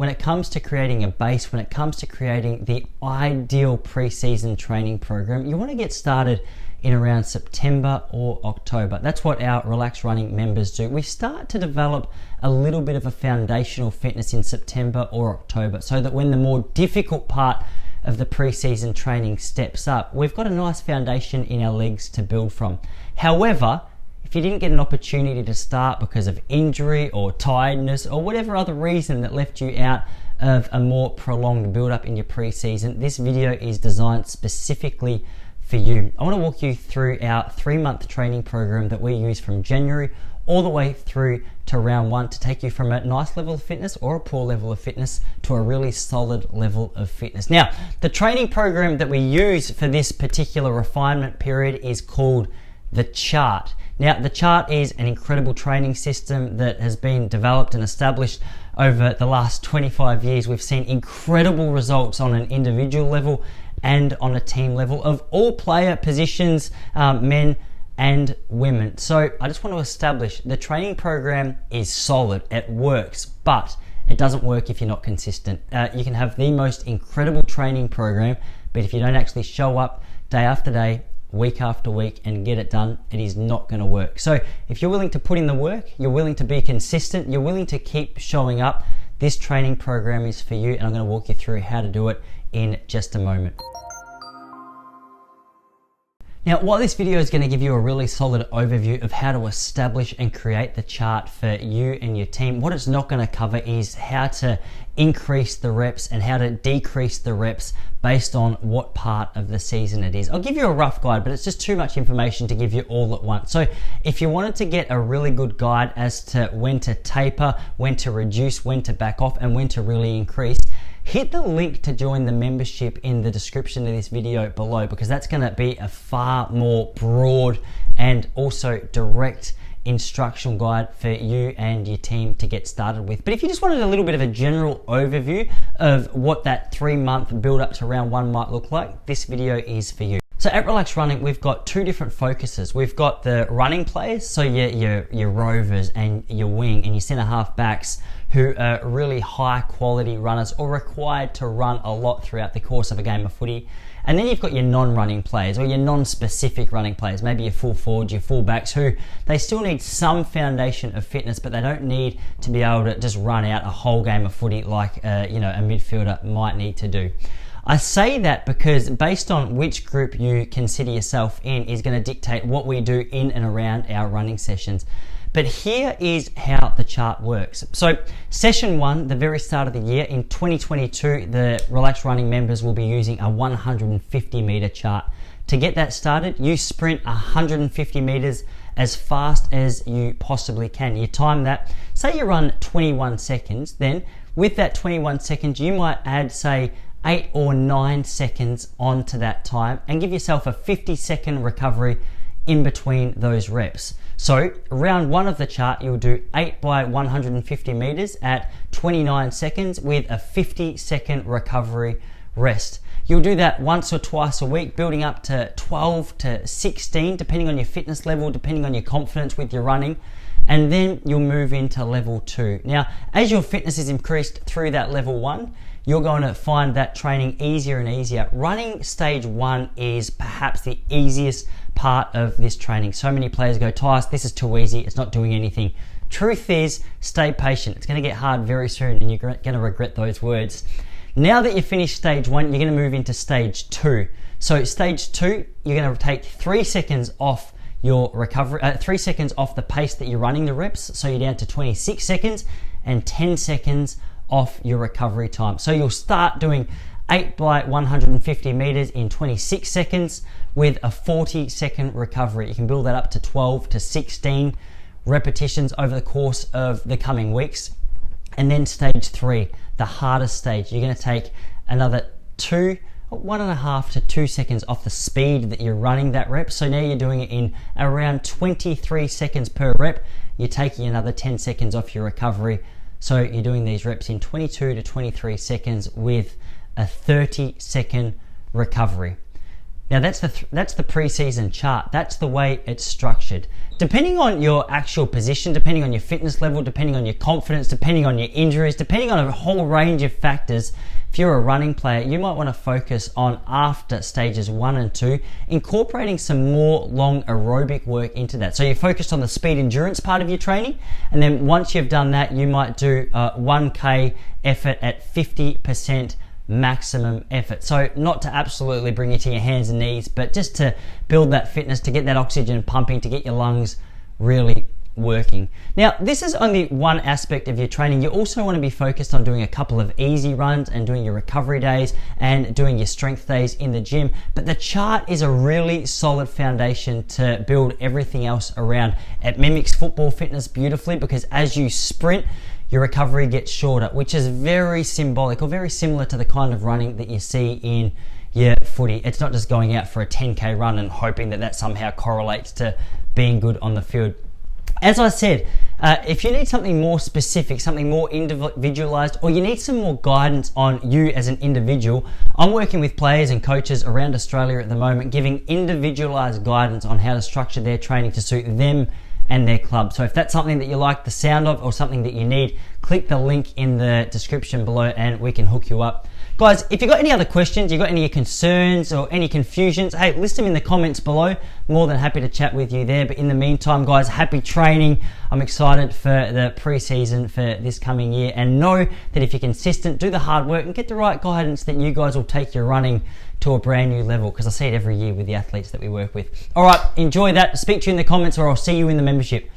when it comes to creating a base, when it comes to creating the ideal pre-season training program, you want to get started in around September or October. That's what our Relax Running members do. We start to develop a little bit of a foundational fitness in September or October, so that when the more difficult part of the pre-season training steps up, we've got a nice foundation in our legs to build from. However, if you didn't get an opportunity to start because of injury or tiredness or whatever other reason that left you out of a more prolonged build-up in your pre-season, this video is designed specifically for you. I want to walk you through our 3-month training program that we use from January all the way through to round 1 to take you from a nice level of fitness or a poor level of fitness to a really solid level of fitness. Now, the training program that we use for this particular refinement period is called the Chart. Now, the Chart is an incredible training system that has been developed and established over the last 25 years. We've seen incredible results on an individual level and on a team level of all player positions, men and women. So I just want to establish the training program is solid, it works, but it doesn't work if you're not consistent. You can have the most incredible training program, but if you don't actually show up day after day, week after week and get it done, it is not going to work. So if you're willing to put in the work, you're willing to be consistent, you're willing to keep showing up, this training program is for you, and I'm going to walk you through how to do it in just a moment. Now, while this video is going to give you a really solid overview of how to establish and create the chart for you and your team, what it's not going to cover is how to increase the reps and how to decrease the reps based on what part of the season it is. I'll give you a rough guide, but it's just too much information to give you all at once. So if you wanted to get a really good guide as to when to taper, when to reduce, when to back off, and when to really increase, hit the link to join the membership in the description of this video below, because that's going to be a far more broad and also direct instructional guide for you and your team to get started with. But if you just wanted a little bit of a general overview of what that 3-month build up to round 1 might look like, this video is for you. So at Relax Running, we've got 2 different focuses. We've got the running players, so your rovers and your wing and your centre half backs, who are really high quality runners or required to run a lot throughout the course of a game of footy. And then you've got your non-running players or your non-specific running players, maybe your full forwards, your full backs, who they still need some foundation of fitness, but they don't need to be able to just run out a whole game of footy like a midfielder might need to do. I say that because based on which group you consider yourself in is going to dictate what we do in and around our running sessions. But here is how the chart works. So session 1, the very start of the year, in 2022, the Relax Running members will be using a 150 meter chart. To get that started, you sprint 150 meters as fast as you possibly can. You time that. Say you run 21 seconds, then with that 21 seconds, you might add, say, 8 or 9 seconds onto that time and give yourself a 50-second recovery in between those reps. So round 1 of the chart, you'll do 8 by 150 meters at 29 seconds with a 50-second recovery rest. You'll do that once or twice a week, building up to 12 to 16, depending on your fitness level, depending on your confidence with your running. And then you'll move into level 2. Now, as your fitness is increased through that level 1, you're going to find that training easier and easier. Running stage 1 is perhaps the easiest part of this training. So many players go, Tyus, this is too easy, it's not doing anything. Truth is, stay patient. It's going to get hard very soon and you're going to regret those words. Now that you've finished stage 1, you're going to move into stage 2. So stage 2, you're going to take 3 seconds off your recovery, 3 seconds off the pace that you're running the reps. So you're down to 26 seconds and 10 seconds off your recovery time. So you'll start doing 8 by 150 meters in 26 seconds with a 40-second recovery. You can build that up to 12 to 16 repetitions over the course of the coming weeks. And then stage 3, the hardest stage, you're going to take another 1.5 to 2 seconds off the speed that you're running that rep. So now you're doing it in around 23 seconds per rep. You're taking another 10 seconds off your recovery. So you're doing these reps in 22 to 23 seconds with a 30-second recovery. Now that's the pre-season chart. That's the way it's structured. Depending on your actual position, depending on your fitness level, depending on your confidence, depending on your injuries, depending on a whole range of factors, if you're a running player, you might want to focus on, after stages 1 and 2, incorporating some more long aerobic work into that. So you're focused on the speed endurance part of your training, and then once you've done that, you might do 1K effort at 50% maximum effort. So not to absolutely bring you to your hands and knees, but just to build that fitness, to get that oxygen pumping, to get your lungs really working. Now, this is only one aspect of your training. You also want to be focused on doing a couple of easy runs and doing your recovery days and doing your strength days in the gym. But the chart is a really solid foundation to build everything else around. It mimics football fitness beautifully, because as you sprint, your recovery gets shorter, which is very symbolic or very similar to the kind of running that you see in your footy. It's not just going out for a 10K run and hoping that somehow correlates to being good on the field. As I said, if you need something more specific, something more individualized, or you need some more guidance on you as an individual, I'm working with players and coaches around Australia at the moment, giving individualized guidance on how to structure their training to suit them and their club. So if that's something that you like the sound of or something that you need, click the link in the description below and we can hook you up. Guys, if you've got any other questions, you've got any concerns or any confusions, hey, list them in the comments below. More than happy to chat with you there. But in the meantime, guys, happy training. I'm excited for the pre-season for this coming year, and know that if you're consistent, do the hard work and get the right guidance, that you guys will take your running to a brand new level, because I see it every year with the athletes that we work with. All right, enjoy that. Speak to you in the comments, or I'll see you in the membership.